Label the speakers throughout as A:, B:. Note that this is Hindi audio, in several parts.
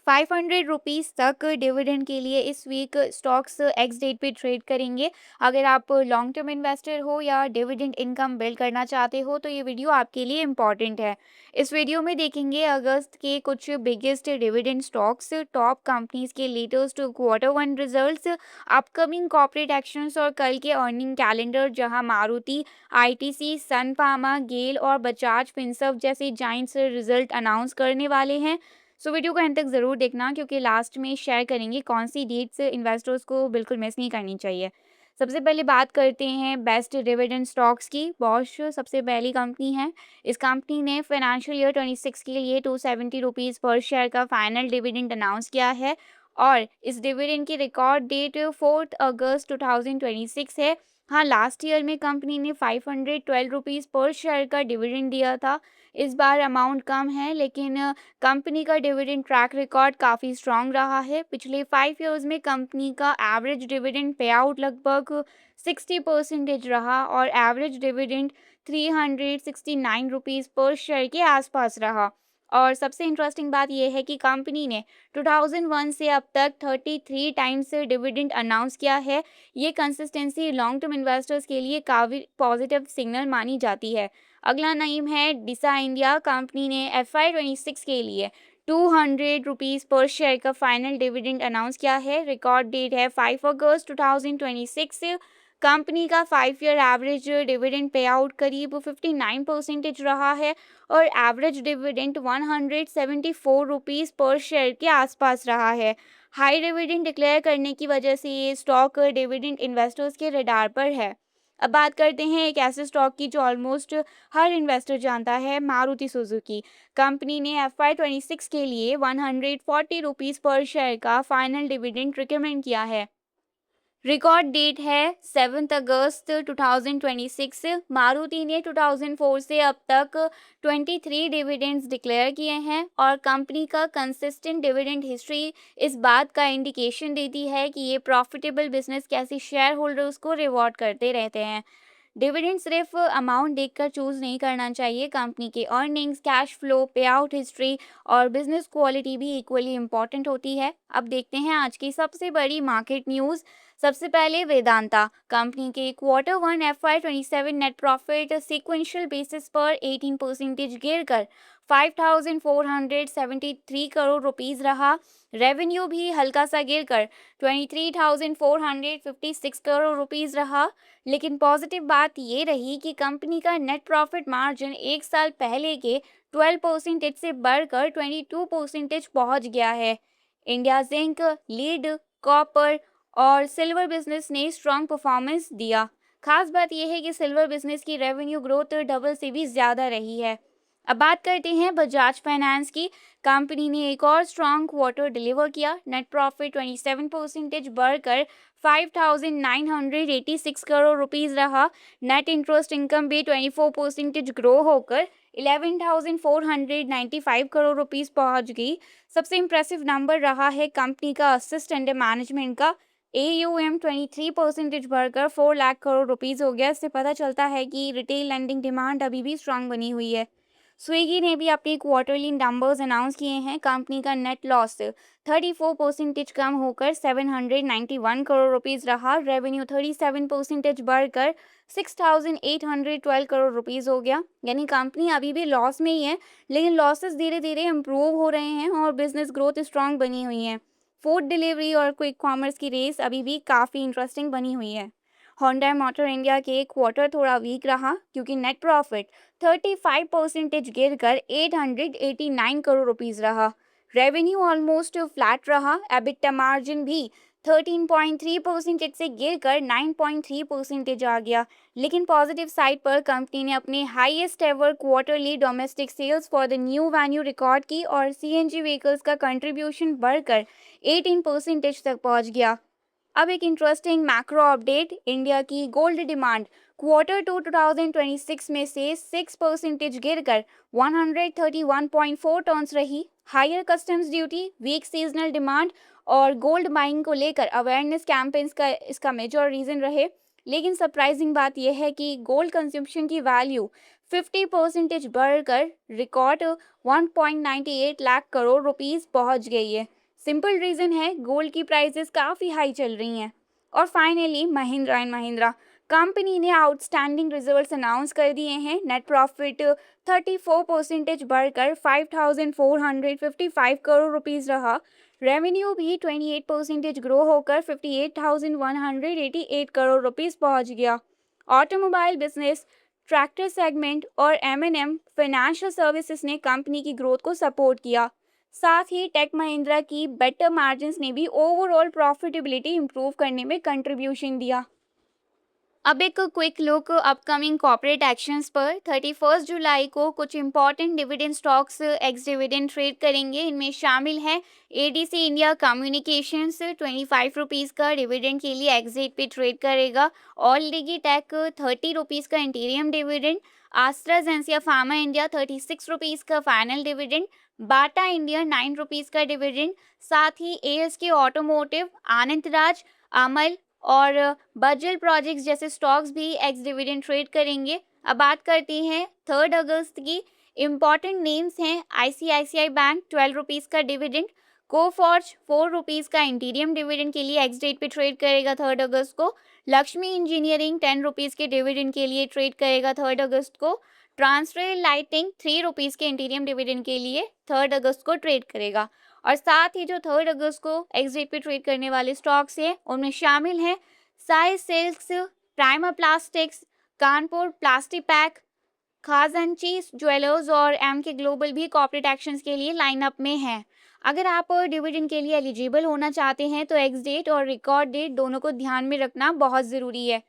A: ₹500 तक डिविडेंड के लिए इस वीक स्टॉक्स एक्स डेट पे ट्रेड करेंगे। अगर आप लॉन्ग टर्म इन्वेस्टर हो या डिविडेंड इनकम बिल्ड करना चाहते हो तो ये वीडियो आपके लिए इम्पॉर्टेंट है। इस वीडियो में देखेंगे अगस्त के कुछ biggest dividend stocks, top companies के latest quarter one results, upcoming corporate actions और कल के अर्निंग कैलेंडर, जहां Maruti, ITC, Sun Pharma, GAIL और बजाज फिनसर्व जैसे जाइंट्स रिजल्ट अनाउंस करने वाले हैं। सो वीडियो को एंड तक ज़रूर देखना, क्योंकि लास्ट में शेयर करेंगे कौन सी डेट्स इन्वेस्टर्स को बिल्कुल मिस नहीं करनी चाहिए। सबसे पहले बात करते हैं बेस्ट डिविडेंड स्टॉक्स की। बॉश सबसे पहली कंपनी है। इस कंपनी ने फाइनेंशियल ईयर 26 के लिए ₹270 पर शेयर का फाइनल डिविडेंड अनाउंस किया है और इस डिविडेंड की रिकॉर्ड डेट 4 अगस्त 2026 है। हाँ, लास्ट ईयर में कंपनी ने ₹512 पर शेयर का डिविडेंड दिया था। इस बार अमाउंट कम है, लेकिन कंपनी का डिविडेंड ट्रैक रिकॉर्ड काफ़ी स्ट्रॉन्ग रहा है। पिछले 5 इयर्स में कंपनी का एवरेज डिविडेंड पे आउट लगभग 60% रहा और एवरेज डिविडेंड ₹369 पर शेयर के आसपास रहा। और सबसे इंटरेस्टिंग बात यह है कि कंपनी ने 2001 से अब तक 33 टाइम्स डिविडेंड अनाउंस किया है। ये कंसिस्टेंसी लॉन्ग टर्म इन्वेस्टर्स के लिए काफ़ी पॉजिटिव सिग्नल मानी जाती है। अगला नाम है डिसा इंडिया। कंपनी ने FY26 के लिए ₹200 पर शेयर का फाइनल डिविडेंड अनाउंस किया है। रिकॉर्ड डेट है 5 अगस्त 2026। कंपनी का 5 year average dividend pay out करीब 59% रहा है और एवरेज डिविडेंड ₹174 पर शेयर के आसपास रहा है। हाई डिविडेंड डिक्लेयर करने की वजह से ये स्टॉक डिविडेंड इन्वेस्टर्स के रडार पर है। अब बात करते हैं एक ऐसे स्टॉक की जो ऑलमोस्ट हर इन्वेस्टर जानता है, मारुति सुजुकी। कंपनी ने FY26 के लिए ₹140 पर शेयर का फाइनल डिविडेंड रिकमेंड किया है। रिकॉर्ड डेट है 7 अगस्त 2026। मारुति ने 2004 से अब तक 23 डिविडेंड्स डिक्लेयर किए हैं और कंपनी का कंसिस्टेंट डिविडेंड हिस्ट्री इस बात का इंडिकेशन देती है कि ये प्रॉफिटेबल बिजनेस कैसे शेयर होल्डर्स को रिवॉर्ड करते रहते हैं। डिविडेंड सिर्फ अमाउंट देखकर चूज नहीं करना चाहिए। कंपनी के अर्निंग्स, कैश फ्लो, पे आउट हिस्ट्री और बिजनेस क्वालिटी भी इक्वली इंपॉर्टेंट होती है। अब देखते हैं आज की सबसे बड़ी मार्केट न्यूज़। सबसे पहले वेदांता। कंपनी के quarter one FY27 net profit sequential basis पर 18% गिरकर 5,473 करोड़ रुपीस रहा। रेवेन्यू भी हल्का सा गिरकर 23,456 करोड़ रुपीस रहा। लेकिन पॉजिटिव बात ये रही कि कंपनी का नेट प्रॉफिट मार्जिन एक साल पहले के 12% से बढ़कर 22% पहुंच गया है। इंडिया जिंक, लीड, कॉपर और सिल्वर बिजनेस ने स्ट्रॉन्ग परफॉर्मेंस दिया। खास बात यह है कि सिल्वर बिजनेस की रेवेन्यू ग्रोथ डबल से भी ज्यादा रही है। अब बात करते हैं बजाज फाइनेंस की। कंपनी ने एक और स्ट्रॉन्ग क्वार्टर डिलीवर किया। नेट प्रॉफिट 27% बढ़कर 5,986 करोड़ रुपीस रहा। नेट इंटरेस्ट इनकम भी 24% ग्रो होकर 11,495 करोड़ रुपीस पहुंच गई। सबसे इंप्रेसिव नंबर रहा है कंपनी का असिस्ट अंडर मैनेजमेंट का। AUM 23% बढ़कर 4 लाख करोड़ रुपीस हो गया। इससे पता चलता है कि रिटेल लैंडिंग डिमांड अभी भी स्ट्रांग बनी हुई है। स्विगी ने भी अपने क्वार्टरली नंबर्स अनाउंस किए हैं। कंपनी का नेट लॉस 34% कम होकर 791 करोड़ रुपीस रहा। रेवेन्यू 37% बढ़कर 6,812 करोड़ रुपीस हो गया। यानी कंपनी अभी भी लॉस में ही है, लेकिन लॉसेस धीरे धीरे इम्प्रूव हो रहे हैं और बिजनेस ग्रोथ स्ट्रांग बनी हुई है। फूड डिलीवरी और क्विक कॉमर्स की रेस अभी भी काफ़ी इंटरेस्टिंग बनी हुई है। होंडा मोटर इंडिया के क्वार्टर थोड़ा वीक रहा, क्योंकि नेट प्रॉफिट 35% गिरकर 889 करोड़ रुपीस रहा। रेवेन्यू ऑलमोस्ट फ्लैट रहा। एबिटा मार्जिन भी 13.3% से गिरकर 9.3% आ गया। लेकिन पॉजिटिव साइड पर कंपनी ने अपने highest ever quarterly domestic sales for the new venue record की और CNG व्हीकल्स का कंट्रीब्यूशन बढ़कर 18% तक पहुंच गया। अब एक इंटरेस्टिंग मैक्रो अपडेट। इंडिया की गोल्ड डिमांड क्वार्टर 2 2026 में से 6% गिरकर 131.4 टन्स रही। Higher customs duty, weak seasonal demand और गोल्ड बाइंग को लेकर अवेयरनेस कैंपेन्स का इसका मेजर रीजन रहे। लेकिन सरप्राइजिंग बात यह है कि गोल्ड कंजम्पशन की वैल्यू 50% बढ़कर रिकॉर्ड 1.98 लाख करोड़ रुपीस पहुंच गई है। सिंपल रीजन है गोल्ड की प्राइसेस काफ़ी हाई चल रही हैं। और finally Mahindra and Mahindra company ने आउटस्टैंडिंग रिजल्ट्स अनाउंस कर दिए हैं। नेट प्रॉफिट 34% बढ़कर 5,455 करोड़ रुपीस रहा। रेवेन्यू भी 28% ग्रो होकर 58,188 करोड़ रुपीस पहुंच गया। ऑटोमोबाइल बिजनेस, ट्रैक्टर सेगमेंट और एम फाइनेंशियल सर्विसेज ने कंपनी की ग्रोथ को सपोर्ट किया। साथ ही टेक महिंद्रा की बेटर मार्जिन्स ने भी ओवरऑल प्रॉफिटेबिलिटी इंप्रूव करने में कंट्रीब्यूशन दिया। अब एक quick look upcoming corporate actions पर। 31 जुलाई को कुछ important dividend stocks x dividend trade करेंगे। इनमें शामिल हैं एडीसी इंडिया कम्युनिकेशंस 25 रुपीज़ का डिविडेंड के लिए एग्जिट पे ट्रेड करेगा। ऑल डिगी टेक 30 रुपीज़ का interim dividend. AstraZeneca Pharma India 36 rupees का final dividend. Bata India 9 rupees का डिविडेंड। साथ ही एएसके ऑटोमोटिव, आनंदराज, अमल और बजल प्रोजेक्ट्स जैसे स्टॉक्स भी एक्स डिविडेंड ट्रेड करेंगे। अब बात करते हैं 3 अगस्त की। इंपॉर्टेंट नेम्स हैं आईसीआईसीआई बैंक 12 रुपीज़ का डिविडेंड। कोफॉर्ज 4 रुपीज़ का इंटीरियम डिविडेंड के लिए एक्स डेट पे ट्रेड करेगा 3 अगस्त को। लक्ष्मी इंजीनियरिंग 10 रुपीज़ के डिविडेंड के लिए ट्रेड करेगा 3 अगस्त को। ट्रांसरेल लाइटिंग 3 रुपीज़ के इंटीरियम डिविडेंड के लिए 3 अगस्त को ट्रेड करेगा। और साथ ही जो 3 अगस्त को एग्जिट पे ट्रेड करने वाले स्टॉक्स हैं उनमें शामिल हैं Sai Silks, Prima Plastics, Kanpur Plastic Pack, Khazanchi Jewellers और एम के ग्लोबल भी कॉर्पोरेट एक्शंस के लिए लाइनअप में हैं। अगर आप डिविडेंड के लिए एलिजिबल होना चाहते हैं तो एक्स डेट और रिकॉर्ड डेट दोनों को ध्यान में रखना बहुत ज़रूरी है।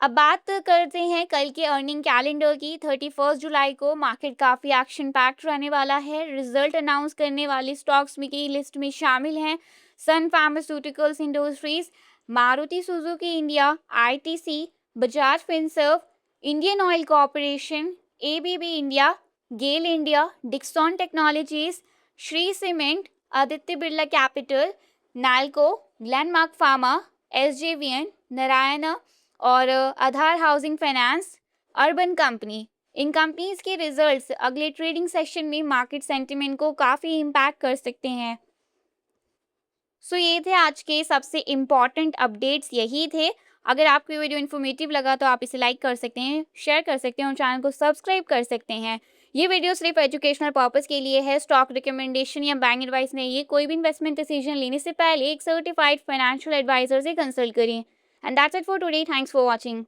A: अब बात करते हैं कल के अर्निंग कैलेंडर की। 31 जुलाई को मार्केट काफ़ी एक्शन पैक्ड रहने वाला है। रिजल्ट अनाउंस करने वाली स्टॉक्स में की लिस्ट में शामिल हैं Sun Pharmaceuticals Industries, Maruti Suzuki India, ITC, Bajaj Finserv, Indian Oil Corporation, ABB India, GAIL India, Dixon Technologies, Shree Cement, Aditya Birla Capital, Nalco, Glenmark Pharma, SJVN, Narayana और Aadhar Housing Finance, Urban Company. इन कंपनीज के रिजल्ट्स अगले ट्रेडिंग सेशन में मार्केट सेंटिमेंट को काफ़ी इम्पैक्ट कर सकते हैं। सो ये थे आज के सबसे इम्पॉर्टेंट अपडेट्स, यही थे। अगर आपको ये वीडियो इन्फॉर्मेटिव लगा तो आप इसे लाइक कर सकते हैं, शेयर कर सकते हैं और चैनल को सब्सक्राइब कर सकते हैं। ये वीडियो सिर्फ एजुकेशनल पर्पस के लिए है। स्टॉक रिकमेंडेशन या बैंक एडवाइस नहीं है। कोई भी इन्वेस्टमेंट डिसीजन लेने से पहले एक सर्टिफाइड फाइनेंशियल एडवाइजर से कंसल्ट करें। And that's it for today. Thanks for watching.